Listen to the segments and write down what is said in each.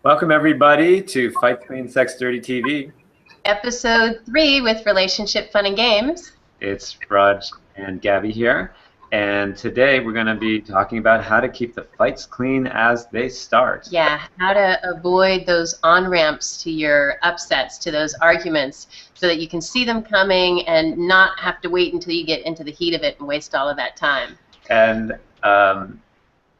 Welcome everybody to Fight Clean Sex Dirty TV. Episode 3 with Relationship Fun and Games. It's Raj and Gabby here, and today we're going to be talking about how to keep the fights clean as they start. Yeah, how to avoid those on-ramps to your upsets, to those arguments, so that you can see them coming and not have to wait until you get into the heat of it and waste all of that time. And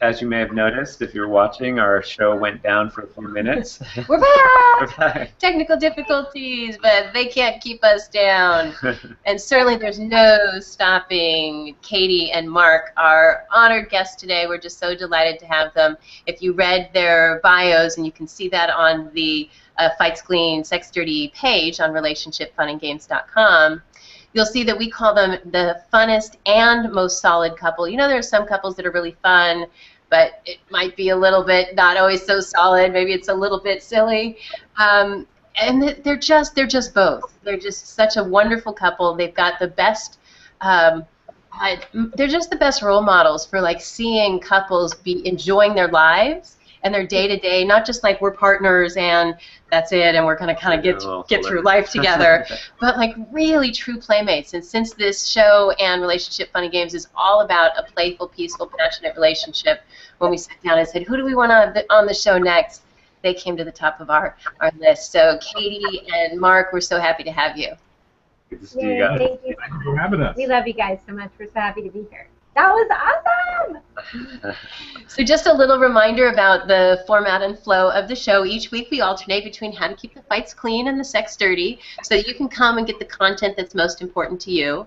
as you may have noticed, if you're watching, our show went down for a few minutes. We're back! We're back! Technical difficulties, but they can't keep us down. And certainly there's no stopping Katie and Mark, our honored guests today. We're just so delighted to have them. If you read their bios, and you can see that on the Fights Clean Sex Dirty page on relationshipfunandgames.com, you'll see that we call them the funnest and most solid couple. You know, there are some couples that are really fun, but it might be a little bit not always so solid. Maybe it's a little bit silly. And they're just both. They're just such a wonderful couple. They've got the best, they're just the best role models for like seeing couples be enjoying their lives and their day-to-day, not just like we're partners and that's it and we're going to kind of get through life together, but like really true playmates. And since this show and Relationship Fun and Games is all about a playful, peaceful, passionate relationship, when we sat down and said, who do we want on the show next, they came to the top of our list. So Katie and Mark, we're so happy to have you. Good to see you guys. Thank you. Thank you for having us. We love you guys so much. We're so happy to be here. That was awesome! So just a little reminder about the format and flow of the show. Each week we alternate between how to keep the fights clean and the sex dirty, so that you can come and get the content that's most important to you.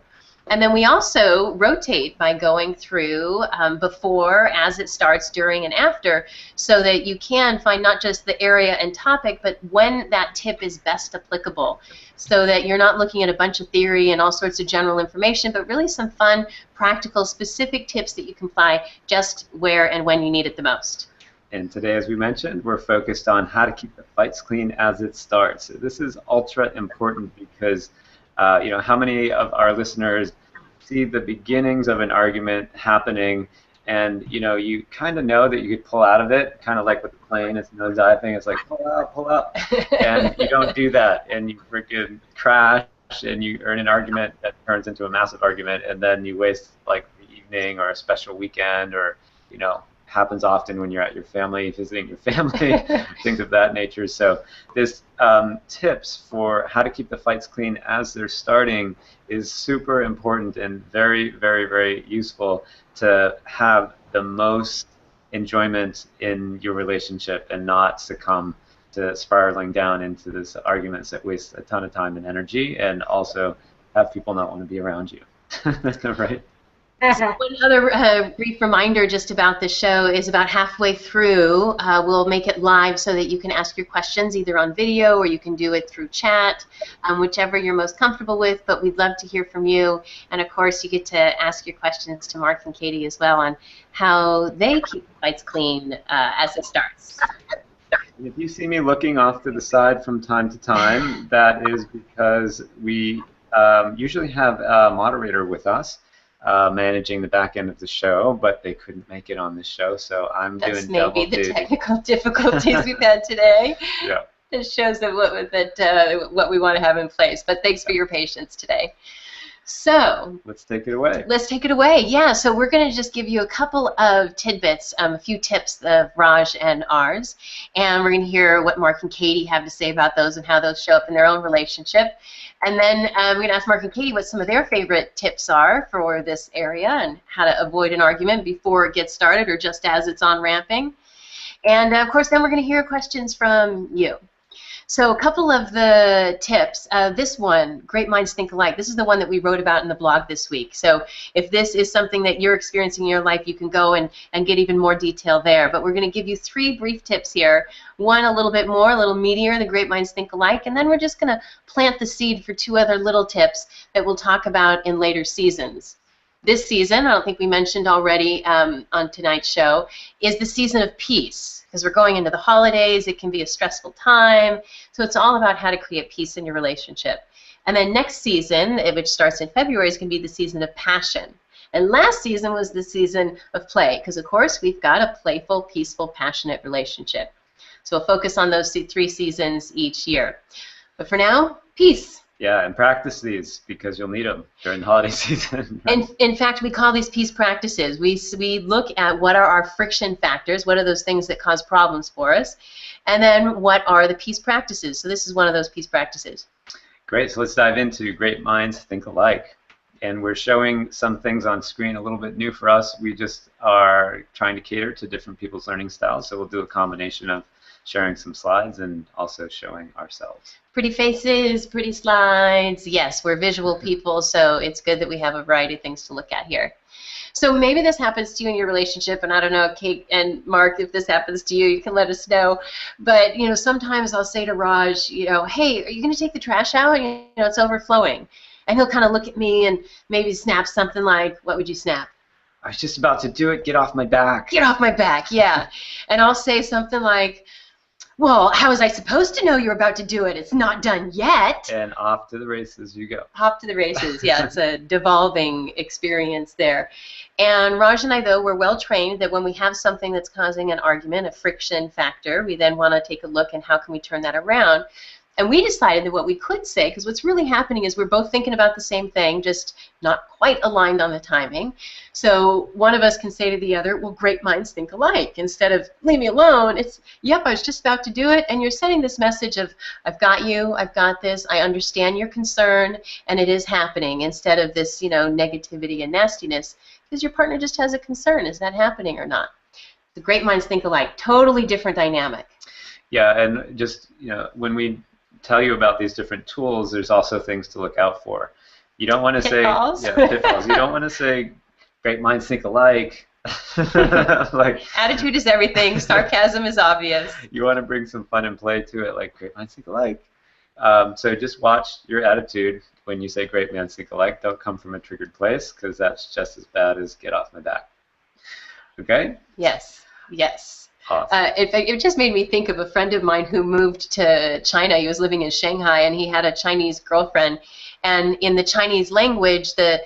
And then we also rotate by going through before, as it starts, during, and after, so that you can find not just the area and topic, but when that tip is best applicable, so that you're not looking at a bunch of theory and all sorts of general information, but really some fun, practical, specific tips that you can apply just where and when you need it the most. And today, as we mentioned, we're focused on how to keep the fights clean as it starts. This is ultra important because you know, how many of our listeners see the beginnings of an argument happening, and you know, you kind of know that you could pull out of it, kind of like with the plane, it's nosediving, it's like pull out, and you don't do that, and you freaking crash, and you earn an argument that turns into a massive argument, and then you waste like the evening or a special weekend, or you know, happens often when you're at your family, visiting your family, things of that nature. So this tips for how to keep the fights clean as they're starting is super important and very, very, very useful to have the most enjoyment in your relationship and not succumb to spiraling down into these arguments that waste a ton of time and energy, and also have people not want to be around you. Right? So one other brief reminder just about the show is about halfway through, we'll make it live so that you can ask your questions either on video or you can do it through chat, whichever you're most comfortable with, but we'd love to hear from you. And of course, you get to ask your questions to Mark and Katie as well on how they keep the fights clean as it starts. If you see me looking off to the side from time to time, that is because we usually have a moderator with us. Managing the back end of the show, but they couldn't make it on this show, so I'm doing double duty. That's maybe the technical difficulties we've had today. Yeah. It shows that what we want to have in place, but thanks for your patience today. So let's take it away. Let's take it away. Yeah, so we're going to just give you a couple of tidbits, a few tips of Raj and ours, and we're going to hear what Mark and Katie have to say about those and how those show up in their own relationship. And then we're going to ask Mark and Katie what some of their favorite tips are for this area and how to avoid an argument before it gets started or just as it's on-ramping. And, of course, then we're going to hear questions from you. So a couple of the tips. This one, Great Minds Think Alike, this is the one that we wrote about in the blog this week. So if this is something that you're experiencing in your life, you can go and get even more detail there. But we're going to give you 3 brief tips here. One a little bit more, a little meatier, the Great Minds Think Alike, and then we're just going to plant the seed for 2 other little tips that we'll talk about in later seasons. This season, I don't think we mentioned already on tonight's show, is the season of peace. Because we're going into the holidays, it can be a stressful time, so it's all about how to create peace in your relationship. And then next season, which starts in February, is going to be the season of passion. And last season was the season of play, because of course we've got a playful, peaceful, passionate relationship. So we'll focus on those 3 seasons each year. But for now, peace. Yeah, and practice these because you'll need them during the holiday season. Right? And in fact, we call these peace practices. We look at what are our friction factors, what are those things that cause problems for us, and then what are the peace practices. So this is one of those peace practices. Great, so let's dive into Great Minds Think Alike. And we're showing some things on screen a little bit new for us. We just are trying to cater to different people's learning styles, so we'll do a combination of sharing some slides and also showing ourselves. Pretty faces, pretty slides. Yes, we're visual people, so it's good that we have a variety of things to look at here. So maybe this happens to you in your relationship, and I don't know, Kate and Mark, if this happens to you, you can let us know. But you know, sometimes I'll say to Raj, you know, hey, are you going to take the trash out? You know, it's overflowing. And he'll kind of look at me and maybe snap something like, what would you snap? I was just about to do it. Get off my back. Get off my back, yeah. And I'll say something like, well, how was I supposed to know you were about to do it? It's not done yet. And off to the races you go. Off to the races, yeah. It's a devolving experience there. And Raj and I, though, we're well trained that when we have something that's causing an argument, a friction factor, we then want to take a look and how can we turn that around. And we decided that what we could say, because what's really happening is we're both thinking about the same thing, just not quite aligned on the timing. So one of us can say to the other, well, great minds think alike. Instead of, leave me alone, it's, yep, I was just about to do it. And you're sending this message of, I've got you, I've got this, I understand your concern, and it is happening, instead of this, you know, negativity and nastiness, because your partner just has a concern. Is that happening or not? The great minds think alike. Totally different dynamic. Yeah, and just, you know, when we tell you about these different tools, there's also things to look out for. You don't want to say pitfalls. You don't want to say great minds think alike. Like, attitude is everything. Sarcasm is obvious. You want to bring some fun and play to it, like great minds think alike. So just watch your attitude when you say great minds think alike. Don't come from a triggered place, because that's just as bad as get off my back. Okay? Yes. Yes. Awesome. It just made me think of a friend of mine who moved to China. He was living in Shanghai, and he had a Chinese girlfriend. And in the Chinese language, the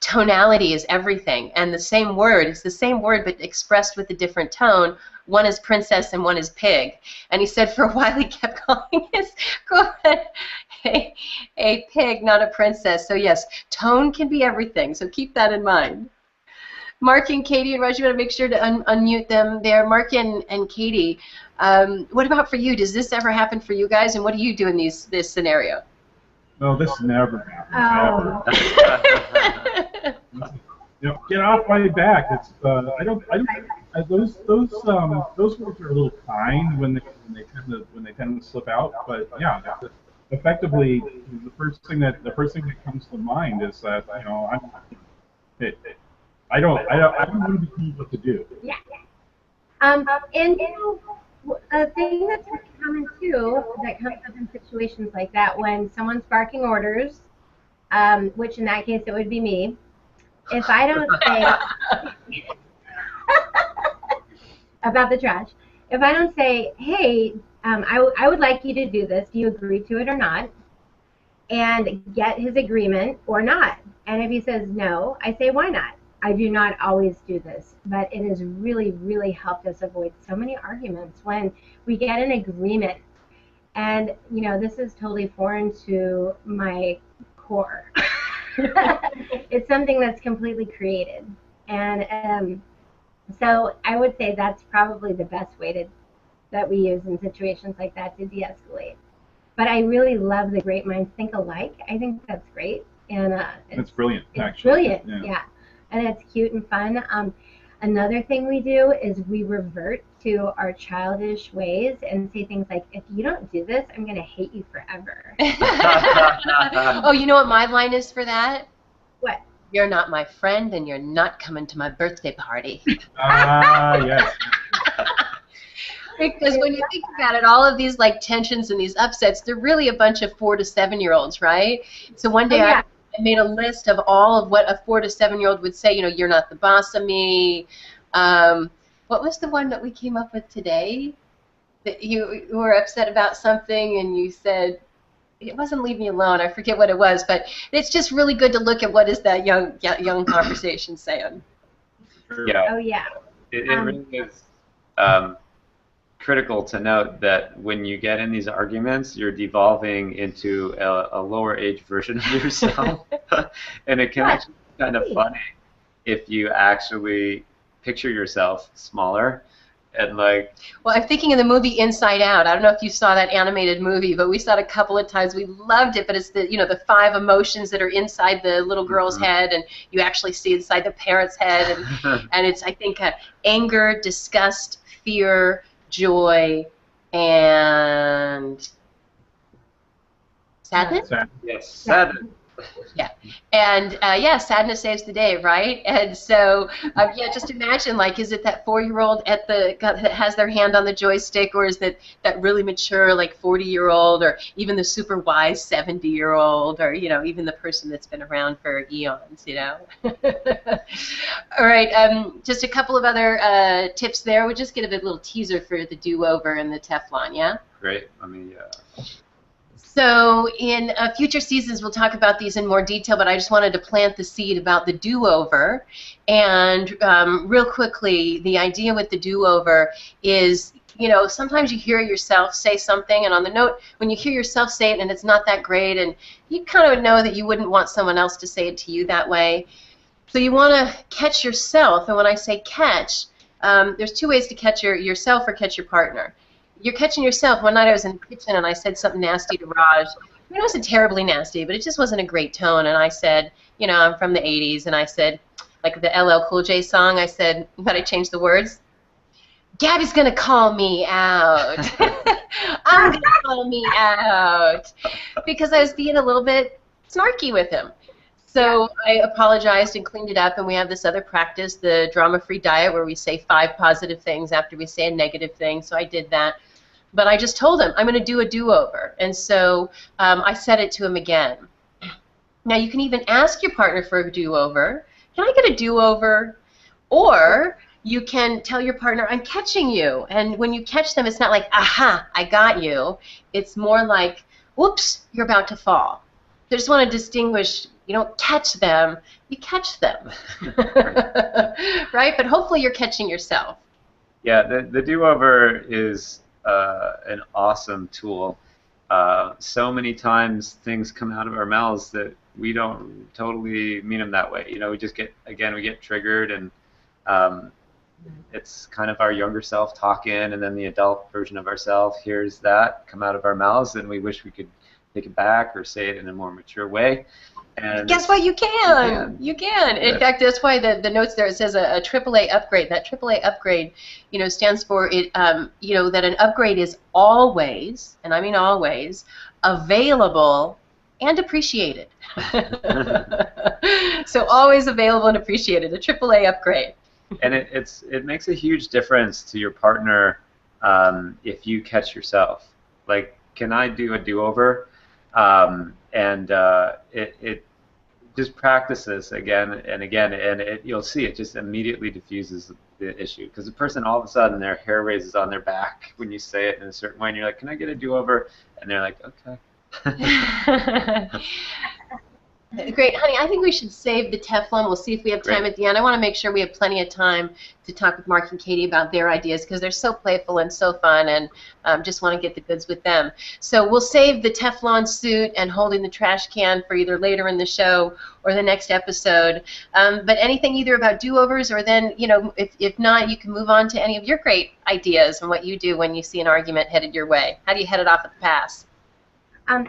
tonality is everything. And the same word, it's the same word, but expressed with a different tone. One is princess and one is pig. And he said for a while he kept calling his girlfriend a pig, not a princess. So yes, tone can be everything. So keep that in mind. Mark and Katie and Raj, you want to make sure to unmute them there. Mark and Katie, what about for you? Does this ever happen for you guys? And what do you do in this scenario? No, this never happens. You know, get off my back. It's those words are a little kind when they tend to slip out. But yeah, effectively, the first thing that comes to mind is that, you know, I don't want to be told what to do. Yeah. And you know, a thing that's really common too that comes up in situations like that, when someone's barking orders, which in that case it would be me. If I don't say about the trash, if I don't say, hey, I would like you to do this. Do you agree to it or not? And get his agreement or not. And if he says no, I say, why not? I do not always do this, but it has really, really helped us avoid so many arguments when we get an agreement. And, you know, this is totally foreign to my core. It's something that's completely created. And so I would say that's probably the best way that we use in situations like that to de-escalate. But I really love the great minds think alike. I think that's great. And it's brilliant, it's actually. Brilliant, yeah. And it's cute and fun. Another thing we do is we revert to our childish ways and say things like, if you don't do this, I'm going to hate you forever. Oh, you know what my line is for that? What? You're not my friend, and you're not coming to my birthday party. Yes. Because when you think about it, all of these like tensions and these upsets, they're really a bunch of 4 to 7-year-olds, right? So one day I made a list of all of what a 4 to 7-year-old would say. You know, you're not the boss of me. What was the one that we came up with today? That you were upset about something and you said, it wasn't leave me alone. I forget what it was, but it's just really good to look at what is that young conversation saying. Yeah. Oh yeah. It really is. critical to note that when you get in these arguments, you're devolving into a lower age version of yourself. And it can actually be kind of funny if you actually picture yourself smaller and like. Well, I'm thinking of the movie Inside Out. I don't know if you saw that animated movie, but we saw it a couple of times. We loved it, but it's the, you know, the 5 emotions that are inside the little girl's head, and you actually see inside the parent's head, and it's, I think, anger, disgust, fear, joy, and sadness? Yes, sadness. Yeah, and yeah, sadness saves the day, right? And so, yeah, just imagine, like, is it that 4-year-old at the that has their hand on the joystick, or is that really mature, like 40-year-old, or even the super wise 70-year-old, or you know, even the person that's been around for eons, you know? All right, just a couple of other tips there. We'll just get a little teaser for the do-over and the Teflon, yeah? Great. Let me. So in future seasons, we'll talk about these in more detail, but I just wanted to plant the seed about the do-over. And real quickly, the idea with the do-over is, you know, sometimes you hear yourself say something, and on the note, when you hear yourself say it and it's not that great, and you kind of know that you wouldn't want someone else to say it to you that way. So you want to catch yourself, and when I say catch, there's 2 ways to catch yourself or catch your partner. You're catching yourself. One night I was in the kitchen and I said something nasty to Raj. I mean, it wasn't terribly nasty, but it just wasn't a great tone. And I said, you know, I'm from the 80s, and I said, like the LL Cool J song, I said, but I changed the words. Gabby's going to call me out. I'm going to call me out. Because I was being a little bit snarky with him. So I apologized and cleaned it up, and we have this other practice, the drama-free diet, where we say 5 positive things after we say a negative thing. So I did that. But I just told him, I'm going to do a do-over. And so I said it to him again. Now, you can even ask your partner for a do-over. Can I get a do-over? Or you can tell your partner, I'm catching you. And when you catch them, it's not like, aha, I got you. It's more like, whoops, you're about to fall. So I just want to distinguish, you don't catch them, you catch them. Right? But hopefully you're catching yourself. Yeah, the do-over is an awesome tool. So many times things come out of our mouths that we don't totally mean them that way. You know, we just get, again, we get triggered, and it's kind of our younger self talking, and then the adult version of ourselves hears that come out of our mouths, and we wish we could take it back or say it in a more mature way. And guess what? You can. You can. In fact, that's why the notes there, it says a AAA upgrade. That AAA upgrade, you know, stands for it. You know, that an upgrade is always, and I mean always, available and appreciated. So always available and appreciated. A AAA upgrade. And it makes a huge difference to your partner if you catch yourself. Like, can I do a do-over? It just practice this again and again, and you'll see it just immediately diffuses the issue, because the person, all of a sudden, their hair raises on their back when you say it in a certain way, and you're like, can I get a do-over? And they're like, okay. Great, honey. I think we should save the Teflon. We'll see if we have time at the end. I want to make sure we have plenty of time to talk with Mark and Katie about their ideas, because they're so playful and so fun, and just want to get the goods with them. So we'll save the Teflon suit and holding the trash can for either later in the show or the next episode. But anything either about do-overs, or then, you know, if not, you can move on to any of your great ideas and what you do when you see an argument headed your way. How do you head it off at the pass?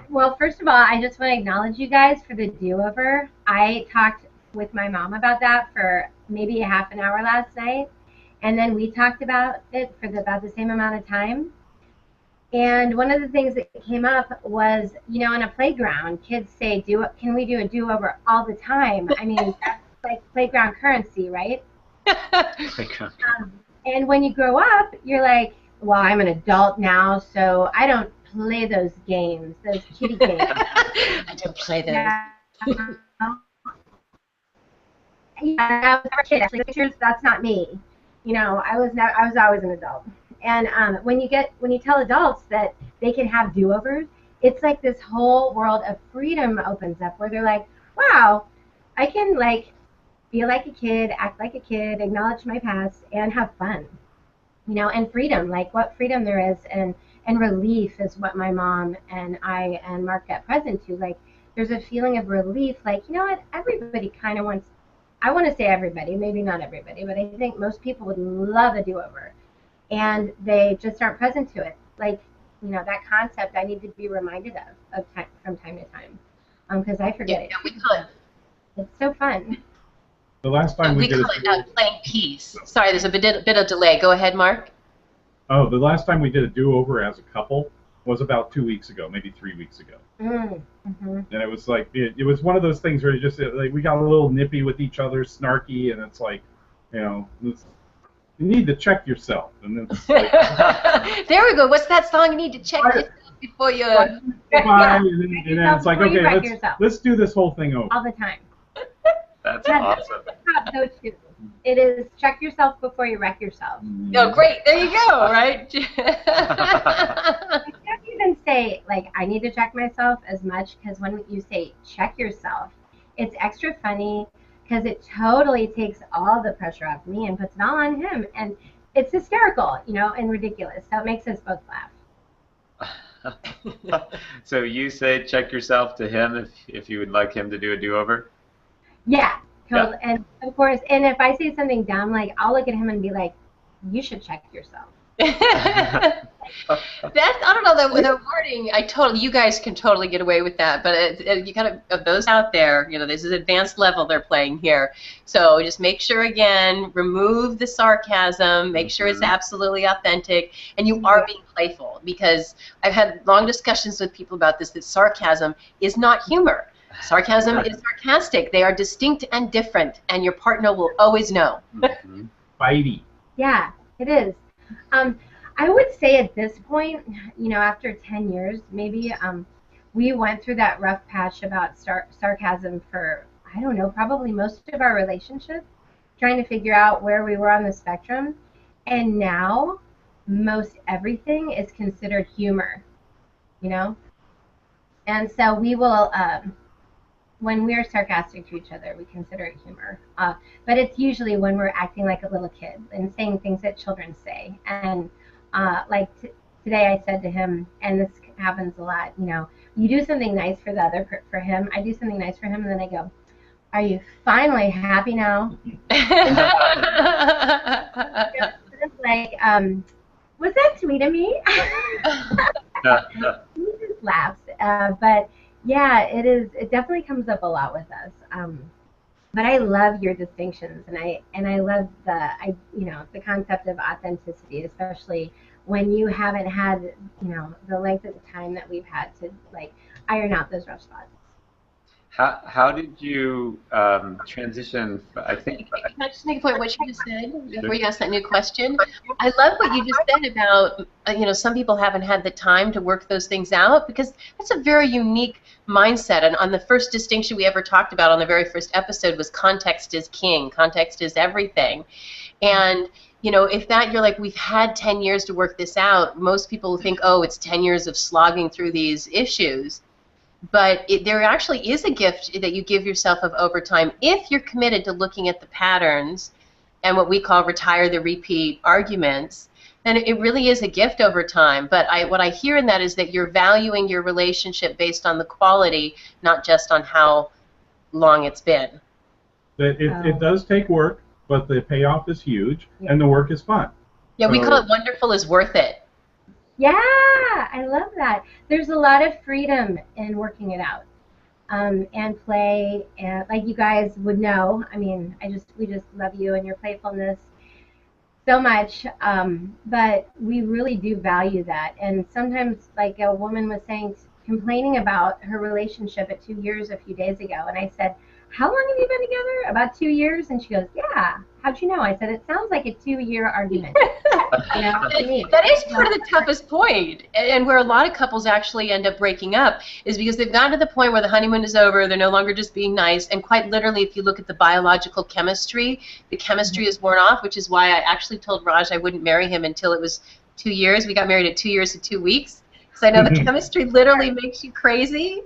Well, first of all, I just want to acknowledge you guys for the do-over. I talked with my mom about that for maybe a half an hour last night, and then we talked about it for about the same amount of time. And one of the things that came up was, you know, on a playground, kids say, can we do a do-over all the time? I mean, that's like playground currency, right? And when you grow up, you're like, well, I'm an adult now, so I don't play those games, those kiddie games. I don't play those. Yeah, I was never a kid. Actually, pictures, that's not me. You know, I was always an adult. And when you tell adults that they can have do-overs, it's like this whole world of freedom opens up, where they're like, wow, I can like feel like a kid, act like a kid, acknowledge my past, and have fun. you know, and freedom, like what freedom there is, and relief is what my mom and I and Mark got present to. Like, there's a feeling of relief, like, you know what, everybody kind of wants, I want to say everybody, maybe not everybody, but I think most people would love a do-over, and they just aren't present to it. Like, you know, that concept I need to be reminded of time, from time to time, because I forget it. Yeah, we call it. It's so fun. The last time We call it playing peace. Sorry, there's a bit of delay. Go ahead, Mark. Oh, the last time we did a do-over as a couple was about 2 weeks ago, maybe 3 weeks ago. Mm-hmm. And it was like, it was one of those things where you just, like, we got a little nippy with each other, snarky, and it's like, you know, you need to check yourself. And it's like, there we go. What's that song? You need to check yourself before you... and then it's like, okay, let's do this whole thing over. All the time. That's awesome. So too. It is check yourself before you wreck yourself. Oh, great. There you go, right? I can't even say, like, I need to check myself as much, because when you say check yourself, it's extra funny because it totally takes all the pressure off me and puts it all on him. And it's hysterical, you know, and ridiculous. So it makes us both laugh. So you say check yourself to him if you would like him to do a do-over? Yeah, totally. Yeah. And of course, and if I say something dumb, like, I'll look at him and be like, you should check yourself. That's, I don't know, the wording, you guys can totally get away with that, but you gotta, of those out there, you know, this is advanced level they're playing here. So just make sure, again, remove the sarcasm, make sure it's absolutely authentic, and you are being playful, because I've had long discussions with people about this, that sarcasm is not humor. Sarcasm is sarcastic. They are distinct and different, and your partner will always know. Fighty. Yeah, it is. I would say at this point, you know, after 10 years, maybe, we went through that rough patch about sarcasm for, I don't know, probably most of our relationship, trying to figure out where we were on the spectrum. And now, most everything is considered humor, you know? And so we will, when we're sarcastic to each other, we consider it humor. But it's usually when we're acting like a little kid and saying things that children say. And like today I said to him, and this happens a lot, you know, you do something nice for the other, for him, I do something nice for him, and then I go, are you finally happy now? It's like, was that sweet of me? He just laughs. But yeah, it is. It definitely comes up a lot with us. But I love your distinctions, and I love the concept of authenticity, especially when you haven't had, you know, the length of time that we've had to, like, iron out those rough spots. How did you transition? I think. Can I just make a point? What you just said before you ask that new question? I love what you just said about, you know, some people haven't had the time to work those things out, because that's a very unique mindset. And on the first distinction we ever talked about on the very first episode was context is king. Context is everything. And you know, if that you're like, we've had 10 years to work this out, most people think, oh, it's 10 years of slogging through these issues. But there actually is a gift that you give yourself of overtime if you're committed to looking at the patterns and what we call retire the repeat arguments. Then it really is a gift over time. But what I hear in that is that you're valuing your relationship based on the quality, not just on how long it's been. It does take work, but the payoff is huge, and the work is fun. Yeah, we call it wonderful is worth it. Yeah, I love that. There's a lot of freedom in working it out, and play, and like you guys would know. I mean, we just love you and your playfulness so much. But we really do value that. And sometimes, like a woman was saying, complaining about her relationship at 2 years a few days ago, and I said, how long have you been together? About 2 years? And she goes, yeah. How'd you know? I said, it sounds like a 2-year argument. You know, to me. That is part of the toughest point, and where a lot of couples actually end up breaking up is because they've gotten to the point where the honeymoon is over, they're no longer just being nice, and quite literally, if you look at the biological chemistry, the chemistry is worn off, which is why I actually told Raj I wouldn't marry him until it was 2 years. We got married at 2 years and 2 weeks, because I know the chemistry literally makes you crazy.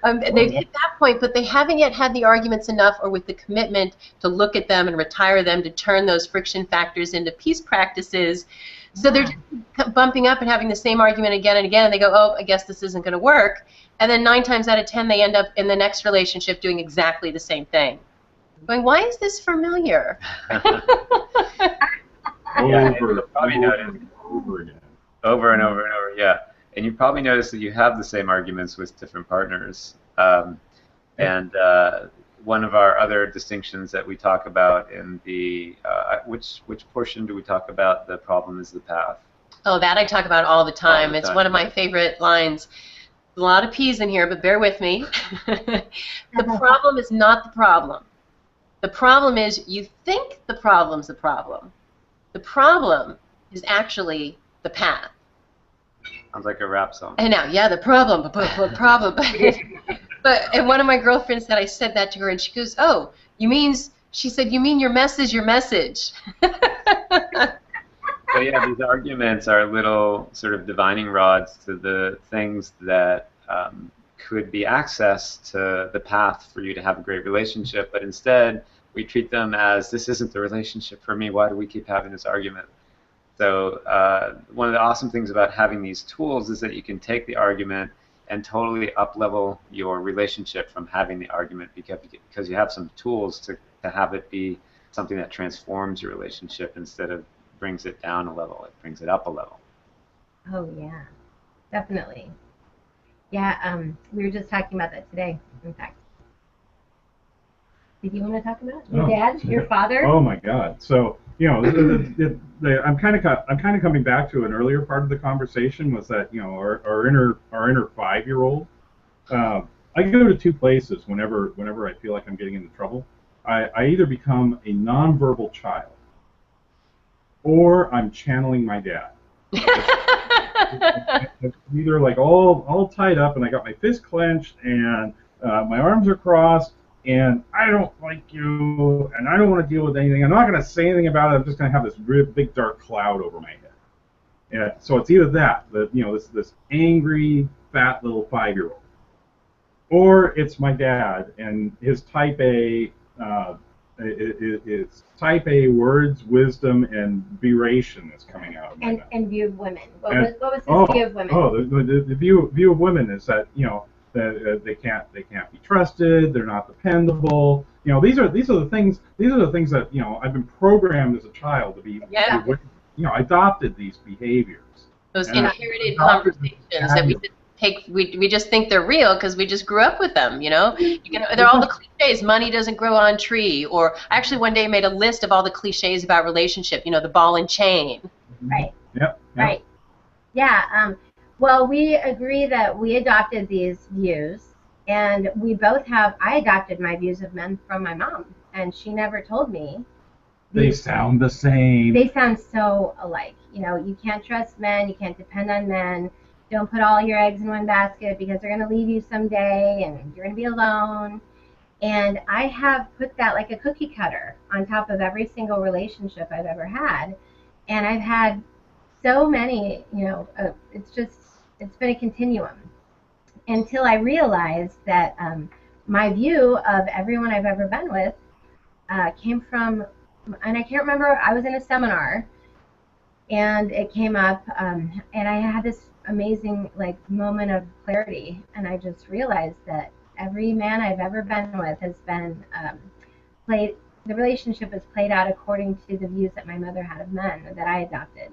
They've hit that point, but they haven't yet had the arguments enough or with the commitment to look at them and retire them to turn those friction factors into peace practices. So they're just bumping up and having the same argument again and again, and they go, oh, I guess this isn't going to work. And then 9 times out of 10, they end up in the next relationship doing exactly the same thing. Going, why is this familiar? Over and over and over, yeah. And you probably notice that you have the same arguments with different partners. And one of our other distinctions that we talk about in the, which portion do we talk about? The problem is the path. Oh, that I talk about all the time. All the It's time. one of my favorite lines. A lot of P's in here, but bear with me. The problem is not the problem. The problem is you think the problem's the problem. The problem is actually the path. Sounds like a rap song. And now, yeah, the problem. But and one of my girlfriends said I said that to her, and she goes, "Oh, she said, you mean your mess is your message." So yeah, these arguments are little sort of divining rods to the things that could be access to the path for you to have a great relationship, but instead we treat them as, this isn't the relationship for me, why do we keep having this argument? So one of the awesome things about having these tools is that you can take the argument and totally up-level your relationship from having the argument, because you have some tools to have it be something that transforms your relationship instead of brings it down a level. It brings it up a level. Oh, yeah, definitely. Yeah, we were just talking about that today, in fact. Did you want to talk about it? Your dad, your father? Oh my God! So I'm kind of coming back to an earlier part of the conversation, was that our inner 5-year-old. I go to 2 places whenever I feel like I'm getting into trouble. I either become a nonverbal child, or I'm channeling my dad. It's either like all tied up, and I got my fist clenched, and my arms are crossed, and I don't like you, and I don't want to deal with anything. I'm not going to say anything about it. I'm just going to have this big dark cloud over my head. And so it's either that, this angry, fat little 5-year-old, or it's my dad and his type A. It's type A words, wisdom, and beration is coming out of my mouth. And view of women. What was his view of women? The view of women is that that they can't be trusted. They're not dependable. These are the things that I've been programmed as a child to be. Yeah. I adopted these behaviors. Those inherited conversations that we just take. We just think they're real because we just grew up with them. They're all the cliches. Money doesn't grow on tree. Or I actually one day made a list of all the cliches about relationship. The ball and chain. Right. Yep. Right. Yeah. Well, we agree that we adopted these views, and I adopted my views of men from my mom, and she never told me. They sound the same. They sound so alike. You can't trust men, you can't depend on men, don't put all your eggs in one basket because they're going to leave you someday, and you're going to be alone. And I have put that like a cookie cutter on top of every single relationship I've ever had, and I've had so many, it's been a continuum until I realized that my view of everyone I've ever been with came from, and I can't remember, I was in a seminar and it came up and I had this amazing moment of clarity, and I just realized that every man I've ever been with has been the relationship is played out according to the views that my mother had of men that I adopted.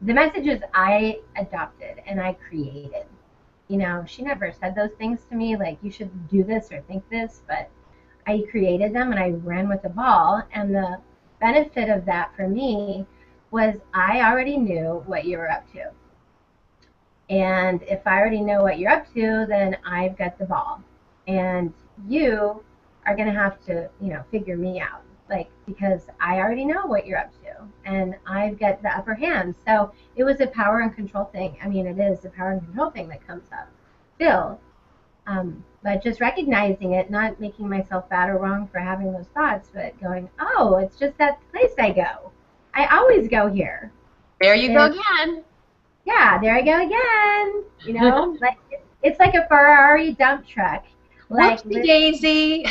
The messages I adopted and I created. She never said those things to me, like you should do this or think this, but I created them and I ran with the ball. And the benefit of that for me was I already knew what you were up to. And if I already know what you're up to, then I've got the ball. And you are going to have to, figure me out. Because I already know what you're up to, and I've got the upper hand. So it was a power and control thing. I mean, it is a power and control thing that comes up still. But just recognizing it, not making myself bad or wrong for having those thoughts, but going, oh, it's just that place I go. I always go here. There you go again. Yeah, there I go again. It's like a Ferrari dump truck. Like, Whoopsie daisy.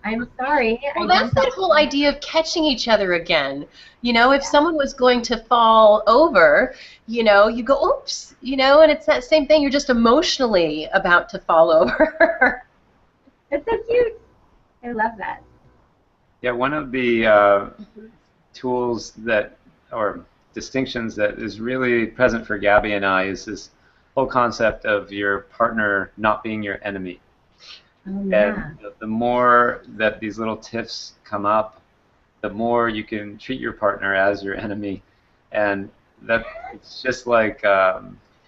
I'm sorry. Well, that's that whole idea of catching each other again. You know, if someone was going to fall over, you know, you go, oops, you know, and it's that same thing. You're just emotionally about to fall over. It's so cute. I love that. Yeah, one of the tools that, or distinctions that is really present for Gabby and I is this whole concept of your partner not being your enemy. Oh, yeah. And the more that these little tiffs come up, the more you can treat your partner as your enemy. And that it's just like a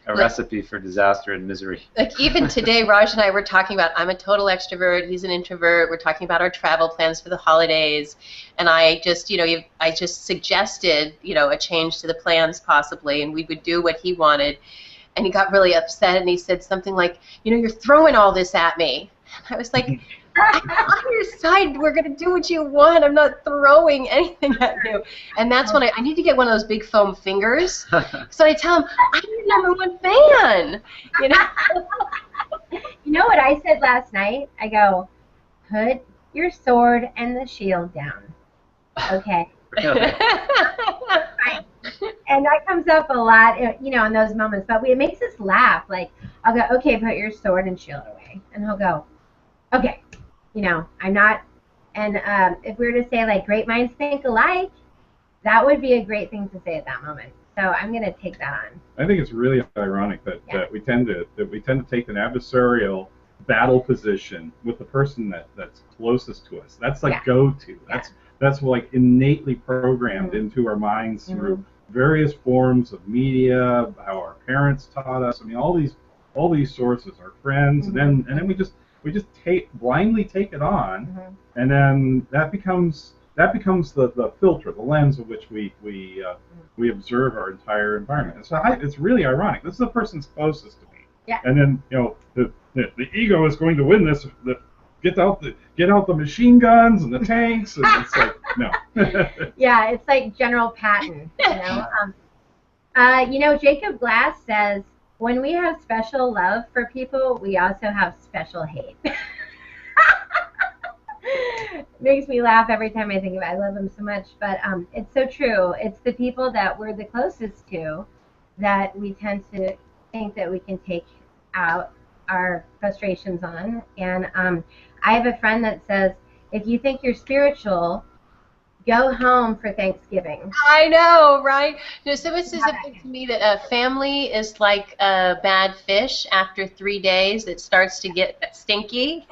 recipe for disaster and misery. Like even today, Raj and I were talking about, I'm a total extrovert, he's an introvert. We're talking about our travel plans for the holidays. And I just, you know, I just suggested, you know, a change to the plans possibly, and we would do what he wanted. And he got really upset and he said something like, you know, you're throwing all this at me. I was like, I'm on your side. We're going to do what you want. I'm not throwing anything at you. And that's when I need to get one of those big foam fingers. So I tell him, I'm your #1 fan. You know? You know what I said last night? I go, put your sword and the shield down. Okay. Right. And that comes up a lot, you know, in those moments. But it makes us laugh. Like, I'll go, okay, put your sword and shield away. And he'll go, okay. You know, I'm not. And if we were to say, like, great minds think alike, that would be a great thing to say at that moment. So I'm going to take that on. I think it's really ironic that we tend to take an adversarial battle position with the person that's closest to us. That's like go-to. That's like innately programmed into our minds through various forms of media, how our parents taught us. I mean, all these sources, our friends, and then we just blindly take it on, and then that becomes the filter, the lens of which we observe our entire environment. And so it's really ironic. This is the person's closest to me. Yeah. And then, you know, the ego is going to win this. Get out the machine guns and the tanks, and it's like, no. Yeah, it's like General Patton, you know, Jacob Glass says, when we have special love for people, we also have special hate. Makes me laugh every time I think of it. I love them so much, but it's so true. It's the people that we're the closest to that we tend to think that we can take out our frustrations on. And I have a friend that says, if you think you're spiritual, go home for Thanksgiving. I know, right? You know, someone says to me that a family is like a bad fish. After 3 days, it starts to get stinky.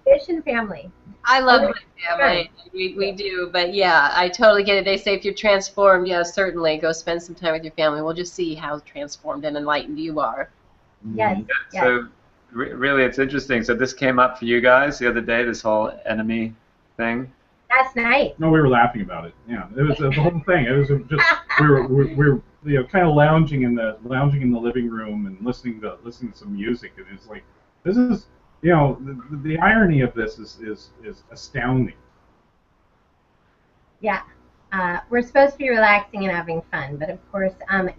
Fish and family. I love my family. We do, but yeah, I totally get it. They say if you're transformed, yeah, certainly go spend some time with your family. We'll just see how transformed and enlightened you are. Yes. So really, it's interesting. So this came up for you guys the other day, this whole enemy thing? Last night. No, we were laughing about it. Yeah, it was the whole thing. It was just we were you know, kind of lounging in the living room and listening to some music, and it's like, this is, you know, the irony of this is astounding. Yeah. We're supposed to be relaxing and having fun, but of course,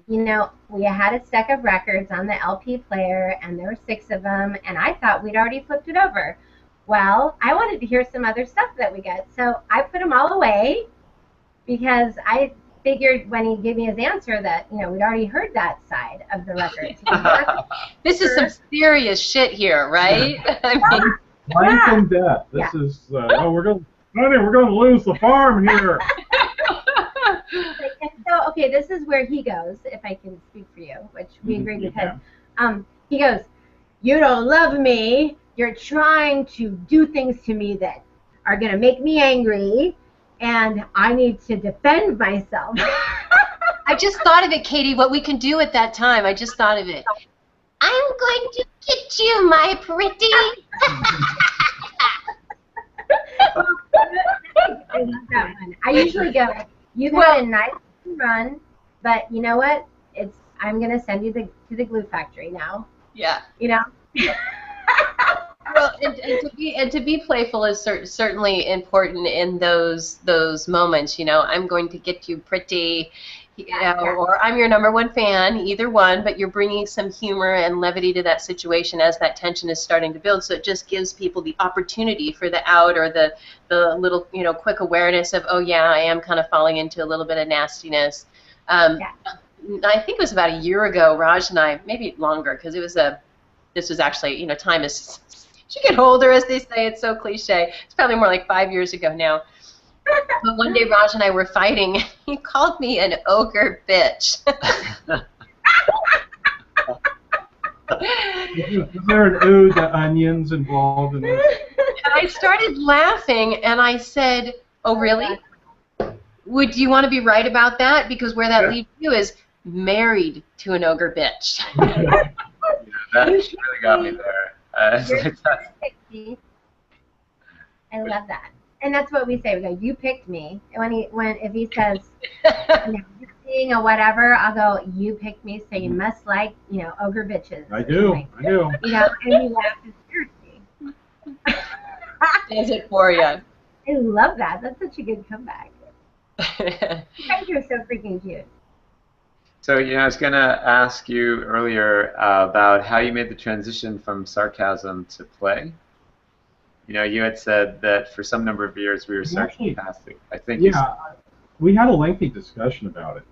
you know, we had a stack of records on the LP player, and there were 6 of them, and I thought we'd already flipped it over. Well, I wanted to hear some other stuff that we got, so I put them all away because I figured when he gave me his answer that, you know, we'd already heard that side of the records. This is some serious shit here, right? I mean, Life and death. This is we're going to lose the farm here. And so, okay, this is where he goes, if I can speak for you, which we agree, because he goes, you don't love me. You're trying to do things to me that are going to make me angry, and I need to defend myself. I just thought of it, Katie, what we can do at that time. I just thought of it. I'm going to get you, my pretty. I love that one. I usually go, you've had a nice run, but you know what? I'm going to send you to the glue factory now. Yeah. You know? Well, and to be playful is certainly important in those moments. You know, I'm going to get you pretty, or I'm your #1 fan, either one. But you're bringing some humor and levity to that situation as that tension is starting to build. So it just gives people the opportunity for the out or the little quick awareness of, oh yeah, I am kind of falling into a little bit of nastiness. I think it was about a year ago, Raj and I, maybe longer, because this was actually, time is, you get older, as they say, it's so cliche. It's probably more like 5 years ago now. But one day Raj and I were fighting. He called me an ogre bitch. Is there an ode to onions involved in this? And I started laughing, and I said, oh, really? Would you want to be right about that? Because where that leaves you is married to an ogre bitch. Yeah, that really got me there. I love that. And that's what we say. We go, you picked me. And if he says, thing or whatever, I'll go, you picked me, so you must like, ogre bitches. I do. And he laughs hysterically. Does it for you. I love that. That's such a good comeback. You guys are so freaking cute. So, I was going to ask you earlier about how you made the transition from sarcasm to play. You had said that for some number of years we were sarcastic. I think. Yeah, we had a lengthy discussion about it.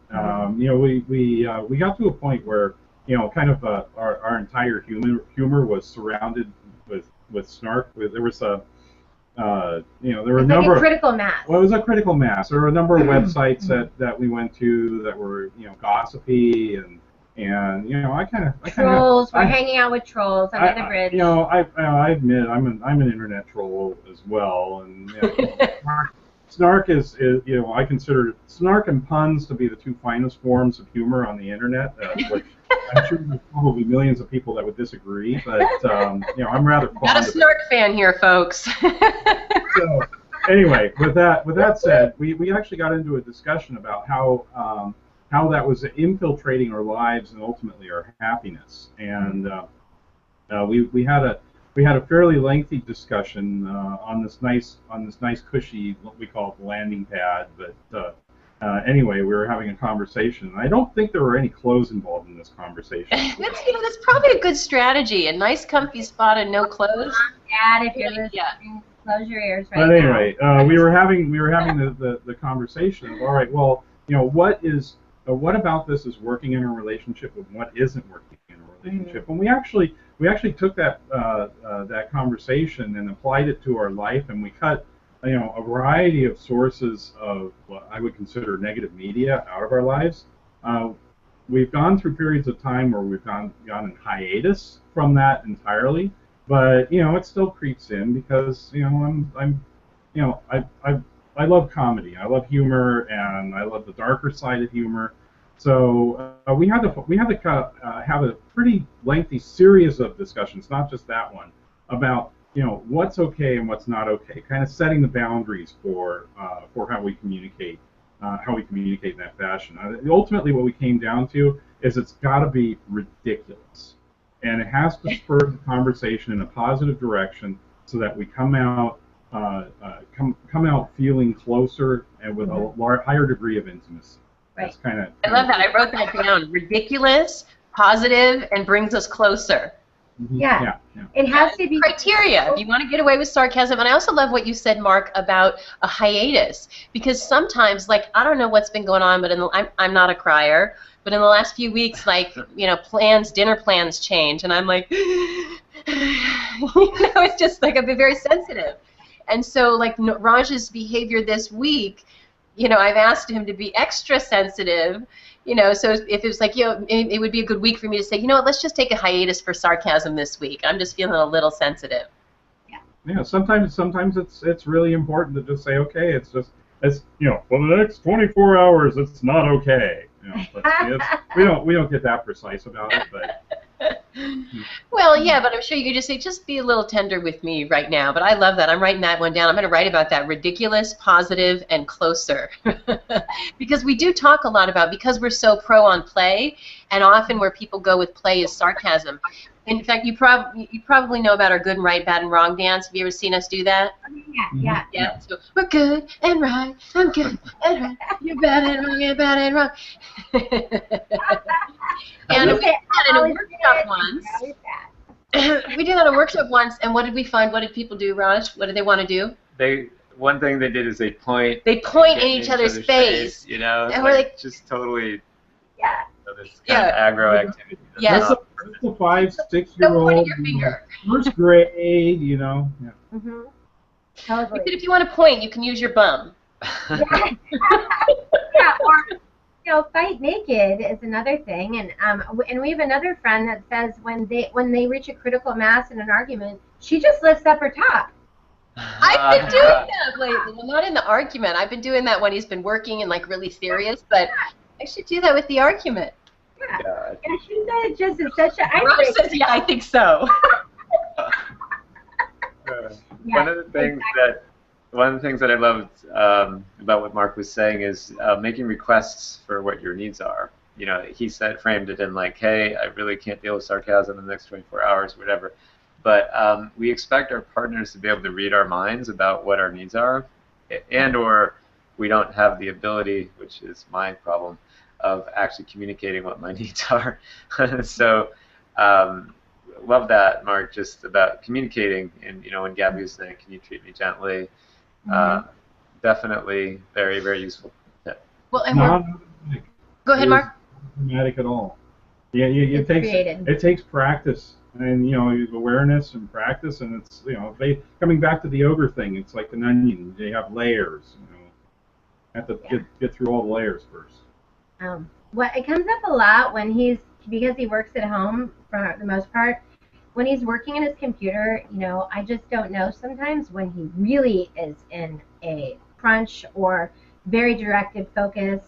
We got to a point where kind of our entire humor was surrounded with snark. There was there were a number of critical mass. Well, it was a critical mass. There were a number of websites that we went to that were gossipy and trolls. We're hanging out with trolls under the bridge. I admit I'm an internet troll as well, and snark is I consider snark and puns to be the two finest forms of humor on the internet. Which I'm sure there's probably millions of people that would disagree, but I'm rather fond Not a snark fan here, folks. So anyway, with that said, we actually got into a discussion about how that was infiltrating our lives and ultimately our happiness, and we had a fairly lengthy discussion on this nice cushy, what we call it, landing pad, but. Anyway, we were having a conversation. I don't think there were any clothes involved in this conversation. That's probably a good strategy. A nice, comfy spot and no clothes. Dad, if you're listening, close your ears right now. But anyway, we were having the conversation of, all right, well, what about this is working in a relationship and what isn't working in a relationship? And we actually took that conversation and applied it to our life, and we cut a variety of sources of what I would consider negative media out of our lives. We've gone through periods of time where we've gone in hiatus from that entirely, but it still creeps in because I love comedy, I love humor, and I love the darker side of humor. So we had to have a pretty lengthy series of discussions, not just that one, about what's okay and what's not okay, kind of setting the boundaries for how we communicate in that fashion. Ultimately, what we came down to is it's got to be ridiculous, and it has to spur the conversation in a positive direction so that we come out feeling closer and with a higher degree of intimacy. Right. I love that. I wrote that down. Ridiculous, positive, and brings us closer. Yeah. It has to be criteria if you want to get away with sarcasm. And I also love what you said, Mark, about a hiatus, because sometimes, I don't know what's been going on, but I'm not a crier, but in the last few weeks, dinner plans change, and I'm like, it's just I've been very sensitive, and so Raj's behavior this week, I've asked him to be extra sensitive. So if it was it would be a good week for me to say, let's just take a hiatus for sarcasm this week. I'm just feeling a little sensitive. Yeah. Sometimes it's really important to just say, okay, it's for the next 24 hours, it's not okay. But we don't get that precise about it, but Well, yeah, but I'm sure you could just say, just be a little tender with me right now. But I love that. I'm writing that one down. I'm going to write about that: ridiculous, positive, and closer. Because we do talk a lot about, because we're so pro on play, and often where people go with play is sarcasm. In fact, you probably know about our good and right, bad and wrong dance. Have you ever seen us do that? Yeah. Yeah. So we're good and right. I'm good and right. You're bad and wrong and bad and wrong. And we did that in a workshop once. We did that at a workshop once, and what did we find? What did people do, Raj? What did they want to do? One thing they did is they point. They point in each other's face. You know, and we're like, just totally. Yeah. You know, this kind of aggro activity. Yeah. That's a 5, 6-year-old. First grade, you know. Yeah. Mm-hmm. Totally. If you want to point, you can use your bum. Yeah. Yeah, or, you know, fight naked is another thing, and we have another friend that says when they reach a critical mass in an argument, she just lifts up her top. I've been doing that lately. Well, not in the argument. I've been doing that when he's been working and like really serious, but I should do that with the argument. Yeah. And she said it just is such a. Raj says, yeah, I think so. One of the things that I loved about what Mark was saying is making requests for what your needs are. You know, he framed it in like, hey, I really can't deal with sarcasm in the next 24 hours, whatever. But we expect our partners to be able to read our minds about what our needs are, and or we don't have the ability, which is my problem, of actually communicating what my needs are. So love that, Mark, just about communicating. And, you know, when Gabby was saying, can you treat me gently? Definitely very, very useful. Yeah. Well, and go ahead, Mark. Not dramatic at all. Yeah, it takes practice. And, you know, awareness and practice, and it's, you know, coming back to the ogre thing, it's like an onion. They have layers, you know. Have to get through all the layers first. Well, it comes up a lot when because he works at home for the most part. When he's working in his computer, you know, I just don't know sometimes when he really is in a crunch or very directed focus,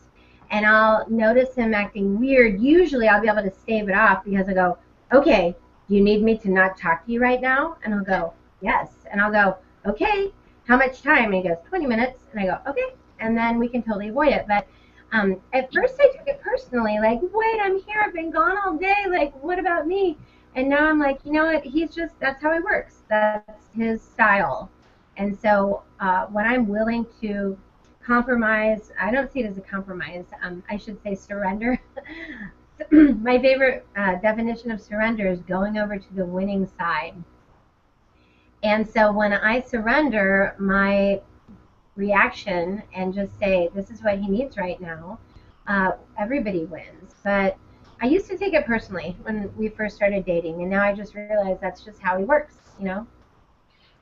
and I'll notice him acting weird. Usually I'll be able to stave it off because I go, okay, do you need me to not talk to you right now? And he'll go, yes. And I'll go, okay, how much time? And he goes, 20 minutes. And I go, okay. And then we can totally avoid it. But at first I took it personally, like, wait, I'm here, I've been gone all day, like, what about me? And now I'm like, you know what, that's how he works. That's his style. And so when I'm willing to compromise, I don't see it as a compromise, I should say surrender. My favorite definition of surrender is going over to the winning side. And so when I surrender my reaction and just say, this is what he needs right now, everybody wins. But I used to take it personally when we first started dating, and now I just realize that's just how he works, you know?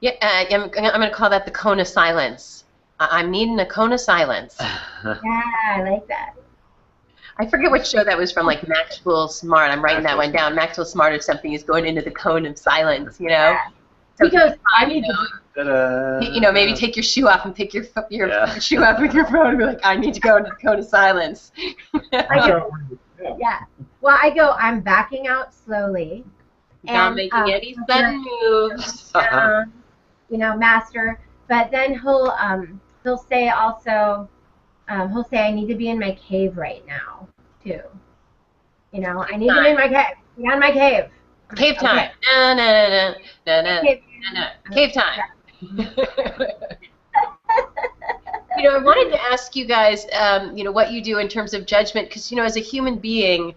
Yeah, I'm going to call that the cone of silence. I'm needing a cone of silence. Yeah, I like that. I forget what show that was from, like Maxwell Smart. I'm writing that one down. Maxwell Smart or something is going into the cone of silence, you know? Yeah. So because I need you know, maybe take your shoe off and pick your shoe up with your phone and be like, I need to go into the cone of silence. Yeah. Well, I go, I'm backing out slowly. Not making any sudden moves. You know, master. But then he'll say also, he'll say, I need to be in my cave right now, too. You know, I need to be in my cave. Be on my cave. Cave time. Okay. Cave time. You know, I wanted to ask you guys, you know, what you do in terms of judgment, because, you know, as a human being,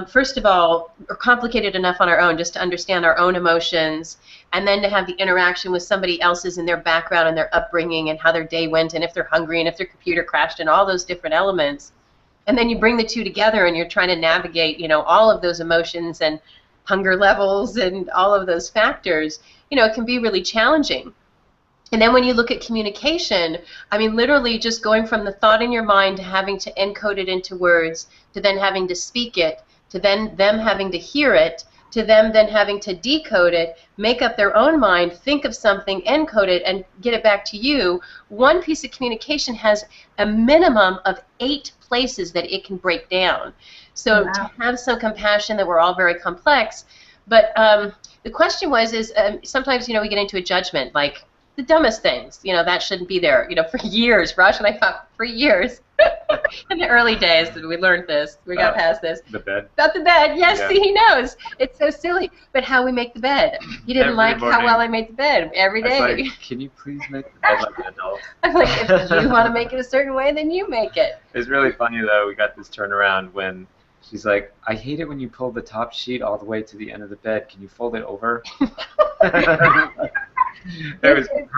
first of all, we're complicated enough on our own just to understand our own emotions, and then to have the interaction with somebody else's and their background and their upbringing and how their day went and if they're hungry and if their computer crashed and all those different elements. And then you bring the two together and you're trying to navigate, you know, all of those emotions and hunger levels and all of those factors. You know, it can be really challenging. And then when you look at communication, I mean, literally just going from the thought in your mind to having to encode it into words, to then having to speak it, to then them having to hear it, to them then having to decode it, make up their own mind, think of something, encode it, and get it back to you. One piece of communication has a minimum of 8 places that it can break down. So to have some compassion that we're all very complex, But the question was, sometimes, we get into a judgment, like the dumbest things, that shouldn't be there. For years, Raj and I thought for years, in the early days that we learned this, we got past this. The bed. About the bed, yes, Yeah. see, he knows. It's so silly. But how we make the bed. He didn't Every like how morning. well I made the bed every day. It's like, can you please make the bed like an adult? I'm like, if you want to make it a certain way, then you make it. It's really funny, though. We got this turnaround when she's like, I hate it when you pull the top sheet all the way to the end of the bed. Can you fold it over? It was perfect.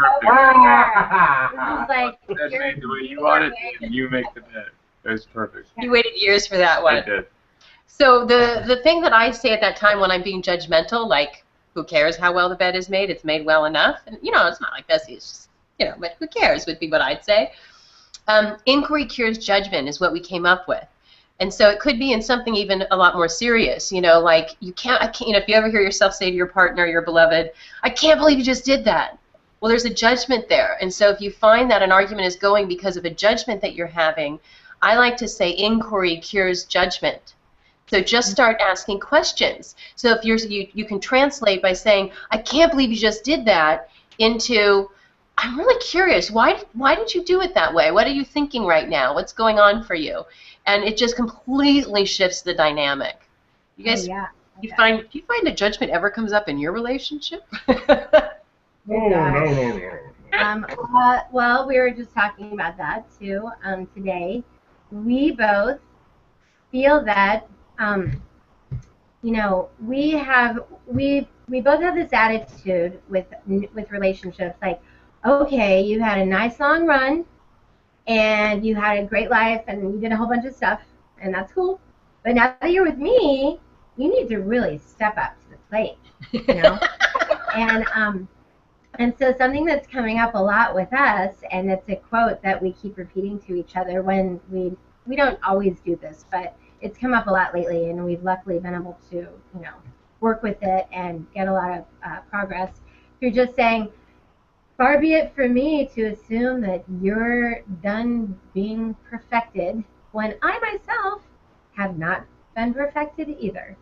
It's like, Bed made the way you want it, and you make the bed. It was perfect. You waited years for that one. I did. So the thing that I say at that time when I'm being judgmental, like, who cares how well the bed is made? It's made well enough. And, it's not like this. It's just, but who cares would be what I'd say. Inquiry cures judgment is what we came up with. And so it could be in something even a lot more serious, like I can't, if you ever hear yourself say to your partner, your beloved, I can't believe you just did that. Well, there's a judgment there. And so if you find that an argument is going because of a judgment that you're having, I like to say inquiry cures judgment. So just start asking questions. So if you can translate by saying, I can't believe you just did that, into, I'm really curious, why did you do it that way? What are you thinking right now? What's going on for you? And it just completely shifts the dynamic. You guys, yeah. do you find that judgment ever comes up in your relationship? No. Well, we were just talking about that too today. We both feel that we both have this attitude with relationships, like, okay, you had a nice long run, and you had a great life, and you did a whole bunch of stuff, and that's cool. But now that you're with me, you need to really step up to the plate, And so something that's coming up a lot with us, and it's a quote that we keep repeating to each other when we don't always do this, but it's come up a lot lately, and we've luckily been able to, work with it and get a lot of progress through just saying, far be it from me to assume that you're done being perfected when I myself have not been perfected either.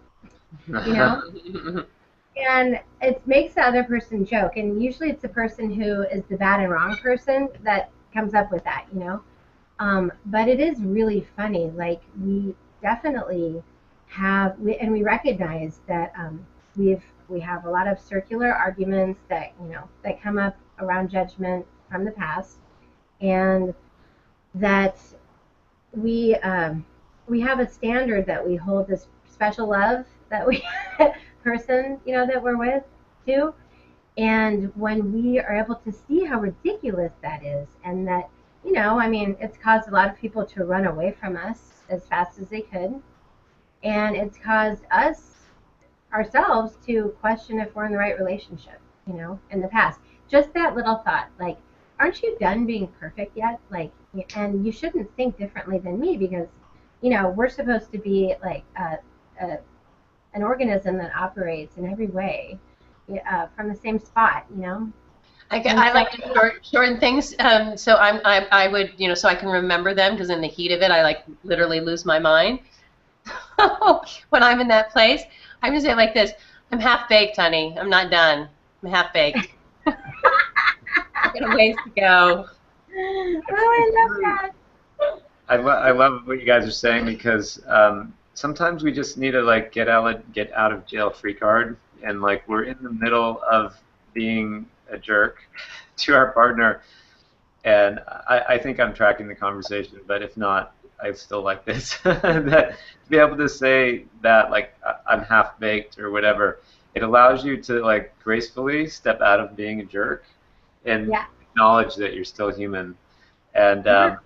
And it makes the other person joke, and usually it's the person who is the bad and wrong person that comes up with that, But it is really funny. Like, we definitely have, and we recognize that we have a lot of circular arguments that that come up around judgment from the past, and that we have a standard that we hold this special love that we person that we're with too, and when we are able to see how ridiculous that is, and that it's caused a lot of people to run away from us as fast as they could, and it's caused us ourselves to question if we're in the right relationship in the past. Just that little thought, like, aren't you done being perfect yet? Like, and you shouldn't think differently than me, because we're supposed to be like an organism that operates in every way from the same spot, I like to shorten things, so I would so I can remember them, because in the heat of it I like literally lose my mind. When I'm in that place, I'm gonna say it like this: I'm half baked, honey. I'm not done. I'm half baked. I've got a ways to go. Oh, I love that. I love what you guys are saying, because sometimes we just need to get out of jail free card, and we're in the middle of being a jerk to our partner, and I think I'm tracking the conversation, but if not, I still like this. That to be able to say that, I'm half baked or whatever, it allows you to gracefully step out of being a jerk and acknowledge that you're still human. And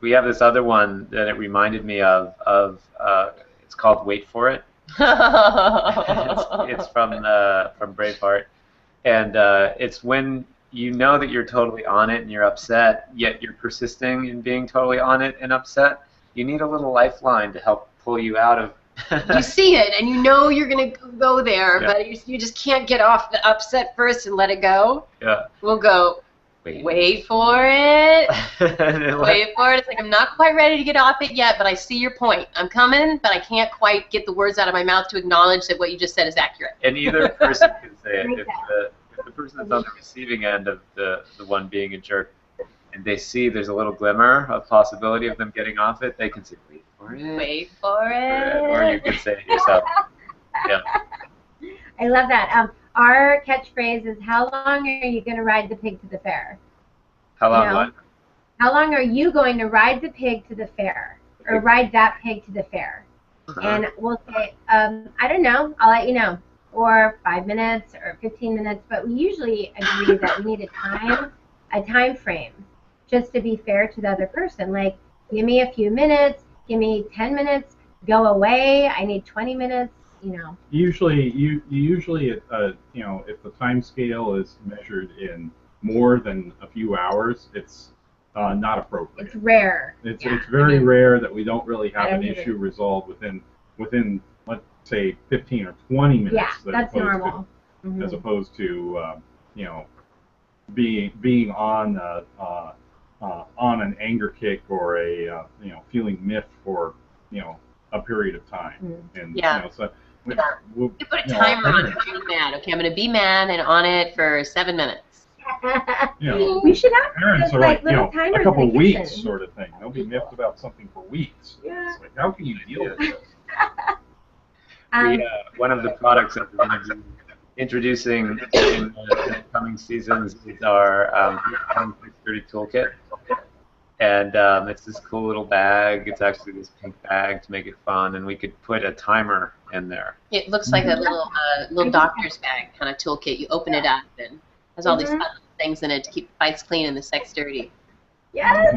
we have this other one that it reminded me of it's called Wait For It. It's from Braveheart, and it's when you know that you're totally on it and you're upset, yet you're persisting in being totally on it and upset. You need a little lifeline to help pull you out of. You see it, and you know you're going to go there, but you just can't get off the upset first and let it go. Yeah. We'll go, Wait for it. And Wait for it. It's like, I'm not quite ready to get off it yet, but I see your point. I'm coming, but I can't quite get the words out of my mouth to acknowledge that what you just said is accurate. And either person can say it. If the person that's on the receiving end of the one being a jerk, and they see there's a little glimmer of possibility of them getting off it, they can say, wait for it. Wait for it. Or you can say it yourself. Yeah. I love that. Our catchphrase is, how long are you going to ride the pig to the fair? How long You know? what? How long are you going to ride the pig to the fair? Or ride that pig to the fair? And we'll say, I don't know, I'll let you know. Or 5 minutes or 15 minutes, but we usually agree that we need a time frame, just to be fair to the other person. Like, give me a few minutes, give me 10 minutes, go away, I need 20 minutes, you know. Usually, you know, if the time scale is measured in more than a few hours, it's not appropriate. It's rare. It's very rare that we don't really have I don't an either. issue resolved within let's say 15 or 20 minutes. Yeah, that's normal. As opposed to you know, being on an anger kick or a you know, feeling miffed for, you know, a period of time. And Yeah. you know, so You put a timer on it. Being mad. Okay, I'm going to be mad and on it for 7 minutes. you know, We should have parents just are like like, you little know, timers a couple in the weeks kitchen. sort of thing. They'll be miffed about something for weeks. Yeah. It's like, how can you deal with this? One of the products that we're going to be introducing in the coming seasons is our 630 Toolkit. And it's this cool little bag. It's actually this pink bag to make it fun, and we could put a timer in there. It looks like a little doctor's bag kind of toolkit. You open it up and it has all these fun things in it to keep the fights clean and the sex dirty. Yes,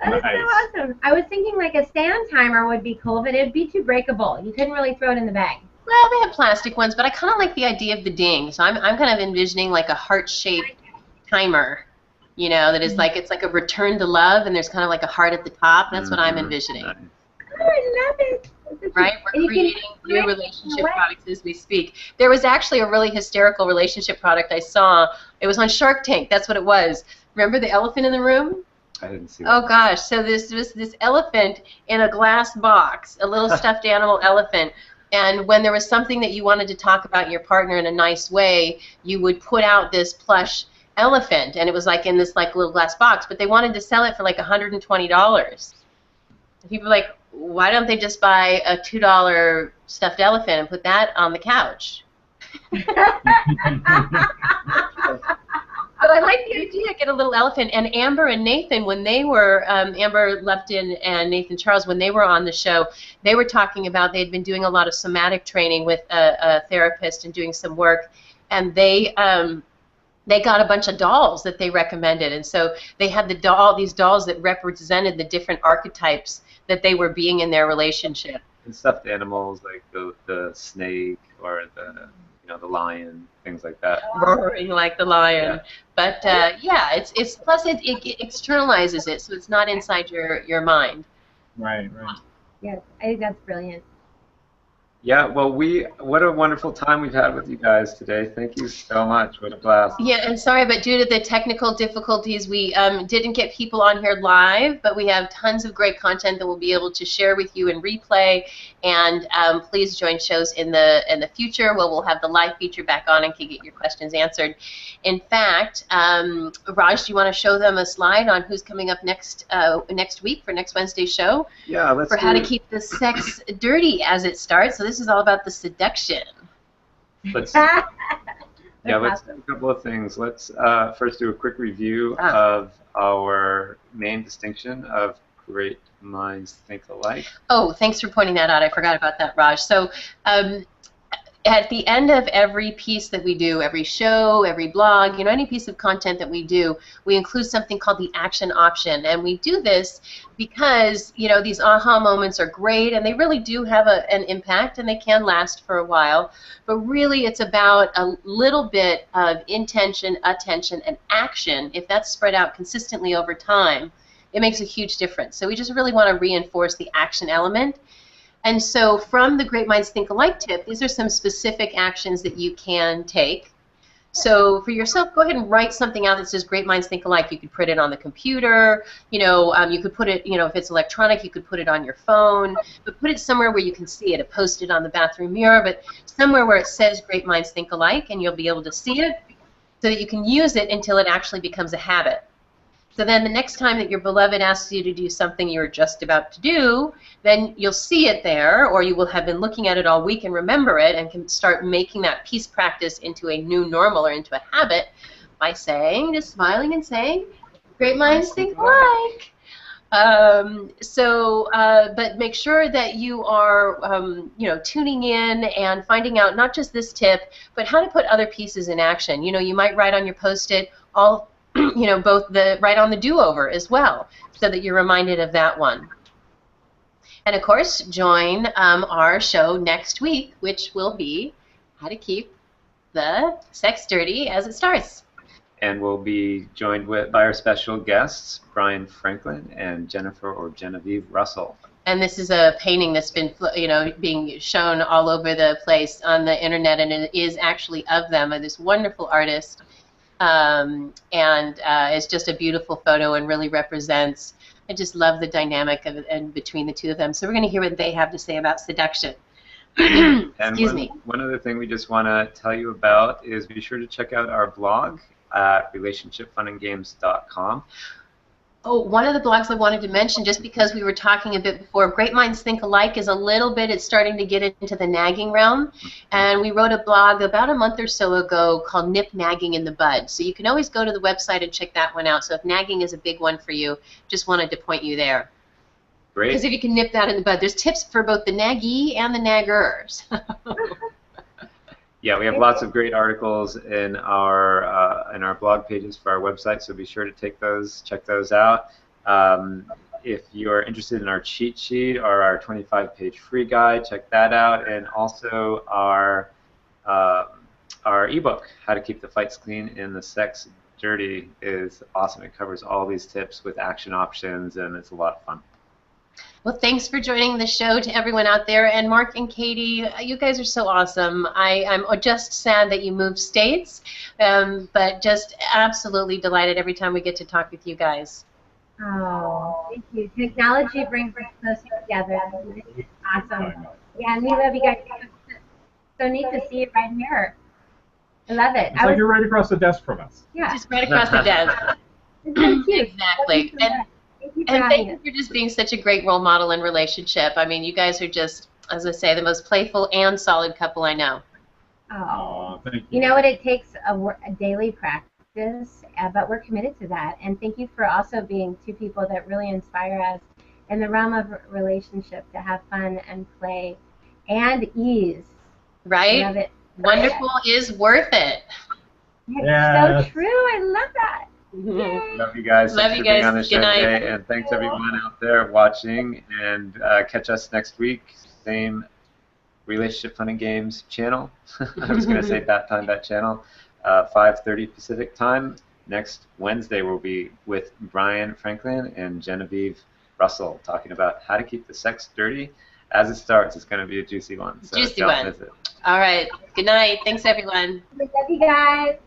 that is Nice. so awesome. I was thinking like a stand timer would be cool, but it'd be too breakable. You couldn't really throw it in the bag. Well, they have plastic ones, but I kind of like the idea of the ding. So I'm kind of envisioning like a heart-shaped timer, you know, that is like, it's like a return to love, and there's kind of like a heart at the top. That's what I'm envisioning. Nice. Oh, I love it. Right? And We're you can creating do it new relationship in a way. products as we speak. There was actually a really hysterical relationship product I saw. It was on Shark Tank. That's what it was. Remember the elephant in the room? I didn't see that. Oh gosh, so this was this elephant in a glass box, a little stuffed animal elephant. And when there was something that you wanted to talk about your partner in a nice way, you would put out this plush elephant, and it was like in this like little glass box, but they wanted to sell it for like $120. People were like, why don't they just buy a $2 stuffed elephant and put that on the couch? But I like the idea, get a little elephant. And Amber and Nathan, when they were, Amber Lupton and Nathan Charles, when they were on the show, they were talking about they'd been doing a lot of somatic training with a therapist and doing some work, and they got a bunch of dolls that they recommended. And so they had these dolls that represented the different archetypes that they were being in their relationship. And stuffed animals like the snake or the lion, things like that. Roaring like the lion. Yeah. But yeah, it's plus it externalizes it, so it's not inside your mind. Right. Yes, I think that's brilliant. Yeah, well, what a wonderful time we've had with you guys today. Thank you so much. What a blast. Yeah, and sorry, but due to the technical difficulties, we didn't get people on here live, but we have tons of great content that we'll be able to share with you in replay. And please join shows in the future where we'll have the live feature back on and can get your questions answered. In fact, Raj, do you want to show them a slide on who's coming up next week for next Wednesday's show? Yeah, let's For how to keep the sex dirty as it starts. So this is all about the seduction. let's That's let's do awesome. a couple of things. Let's first do a quick review Ah. of our main distinction of great minds think alike. Oh, thanks for pointing that out. I forgot about that, Raj. So at the end of every piece that we do, every show, every blog, any piece of content that we do, we include something called the action option. And we do this because, these aha moments are great and they really do have an impact and they can last for a while. But really it's about a little bit of intention, attention, and action. If that's spread out consistently over time, it makes a huge difference. So we just really want to reinforce the action element. And so from the Great Minds Think Alike tip, these are some specific actions that you can take So for yourself, go ahead and write something out that says "Great minds think alike." You could put it on the computer. You know, you could put it. You know, if it's electronic, you could put it on your phone. But put it somewhere where you can see it. Post it on the bathroom mirror, but somewhere where it says "Great minds think alike," and you'll be able to see it, so that you can use it until it actually becomes a habit. So then the next time that your beloved asks you to do something you're just about to do, then you'll see it there, or you will have been looking at it all week and remember it, and can start making that peace practice into a new normal or into a habit by saying, just smiling and saying, "Great minds think alike." But make sure that you are, you know, tuning in and finding out not just this tip, but how to put other pieces in action. You know, you might write on your Post-it all, you know, write on the do-over as well, so that you're reminded of that one. And of course, join our show next week, which will be how to keep the sex dirty as it starts. And we'll be joined by our special guests, Brian Franklin and Jennifer or Genevieve Russell. And this is a painting that's been, you know, being shown all over the place on the internet, and it is actually of them, this wonderful artist. It's just a beautiful photo and really represents, I just love the dynamic and between the two of them. So we're going to hear what they have to say about seduction. Excuse me. One other thing we just want to tell you about is be sure to check out our blog at relationshipfunandgames.com. Oh, one of the blogs I wanted to mention, just because we were talking a bit before, Great Minds Think Alike is a little bit, it's starting to get into the nagging realm. And we wrote a blog about a month or so ago called Nip Nagging in the Bud. So you can always go to the website and check that one out. So if nagging is a big one for you, just wanted to point you there. Great. Because if you can nip that in the bud, there's tips for both the naggy and the naggers. Yeah, we have lots of great articles in our blog pages for our website, so be sure to check those out. If you're interested in our cheat sheet or our 25-page free guide, check that out, and also our ebook, How to Keep the Fights Clean and the Sex Dirty, is awesome. It covers all these tips with action options, and it's a lot of fun. Well, thanks for joining the show to everyone out there. And Mark and Katie, you guys are so awesome. I'm just sad that you moved states, but just absolutely delighted every time we get to talk with you guys. Oh, thank you. Technology brings us closer together. It's awesome. Yeah, and we love you guys. So neat to see you right here. I love it. It's like you're right across the desk from us. Yeah. Just right across the desk. It's so cute. Exactly. Thank you for just being such a great role model in relationship. I mean, you guys are just, as I say, the most playful and solid couple I know. Oh, thank you. You know what? It takes a daily practice, but we're committed to that. And thank you for also being two people that really inspire us in the realm of relationship to have fun and play and ease. Right? Love it. Wonderful is worth it. It's so true. I love that. Love you guys. Love Thanks you for being guys. on the show Good night. today, and thanks everyone out there watching. And catch us next week, same Relationship Fun and Games channel. I was going to say Bat Time Bat channel, 5:30 Pacific time. Next Wednesday we'll be with Brian Franklin and Genevieve Russell talking about how to keep the sex dirty as it starts. It's going to be a juicy one. So Juicy don't one. miss it. All right. Good night. Thanks, everyone. Love you guys.